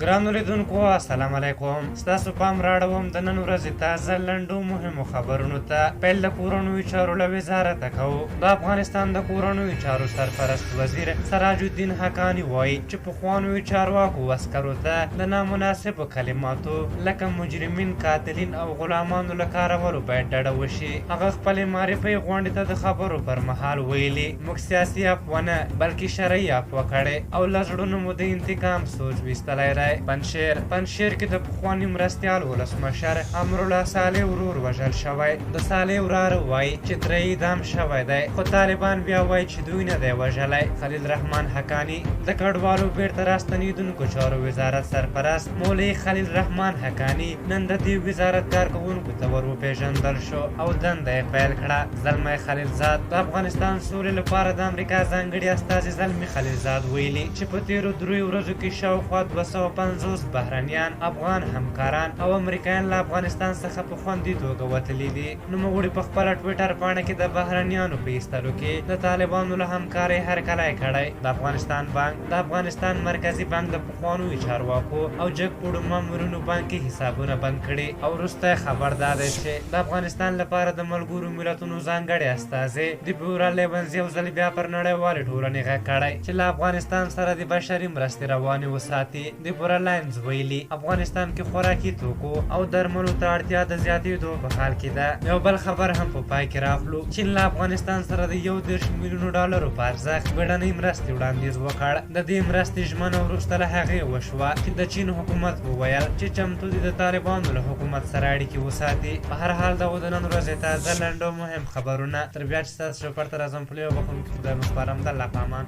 ګرانو لیدونکو السلام علیکم. ستاسو پام راړوم د نن ورځې تازه لنډو مهمو خبرونو ته. پیل د کورنیو چارو له وزارته کوو. د افغانستان د کورنیو چارو سرپرست وزیر سراج الدین حقانی وایي چې پخوانیو چارواکو عسکرو ته د نامناسبو کلماتو لکه مجرمین، قاتلین او غلامانو له کارولو باید ډډه وشي. هغه خپلې معرفي غونډې ته د خبرو پر مهال ویلي موږ سیاسي اپ ونه بلکې شرعي اپ وکړی او له زړونو مو د انتقام سوچ ویستلی دی. پنجشیر کې د پخواني مرستیال ولسمشر امرالله صالح ورور وژل شوی. د صالح وراره وایي چې ترې اعدام شوی دی، خو طالبان بیا وایي چې دوی نه دی وژلی. خلیل رحمان حقانی د کډوالو بیرته راستنېدونکو چارو وزارت سرپرست مولوي خلیل رحمان حقانی نن د دې وزارت کارکوونکو ته ور وپېژندل شو او دنده یې پیل کړه. زلمی خلیلزاد د افغانستان سولې لپاره د امریکا ځانګړي استازي زلمي خلیلزاد ویلي چې په تېرو 3 ورځو کې شاوخوا 250 بهرنیان، افغان همکاران او امریکایان له افغانستان څخه په خوندي توګه وتلي دي. نوموړي په خپله ټویټر پاڼه کې د بهرنیانو په ایستلو کې د طالبانو له همکارۍ هرکلی کړی. د افغانستان بانک د افغانستان مرکزي بانک د پخوانیو چارواکو او جګپوړو مامورینو بانکي حسابونه بند کړي او وروسته خبر دا دی چې د افغانستان لپاره د ملګرو ملتونو ځانګړي استازي دیبورا لیونز یو ځل بیا پر نړیوالې ټولنې غږ کړی چې له افغانستان سره د بشري مرستې روانې وساتي. دیبورا لاینز ویلي افغانستان کې خوراکي توکو او درملو ته اړتیا د زیاتېدو په حال کې ده. یو بل خبر هم په پای کې راخلو. چین له افغانستان سره د 1.30 میلیونو ډالرو په ارزښت بیړنۍ مرستې وړاندیز وکړ. د دې مرستې ژمنه وروسته له هغې وشوه چې د چین حکومت وویل چې چمتو دي د طالبانو له حکومت سره اړیکې وساتي. په هر حال دغه د نن ورځې تازه لنډ او مهم خبرونه. تر بیا چې ستاسو چوپړ ته راځم، پلي او بخښونکي خدای مو سپارم. د الله په امان.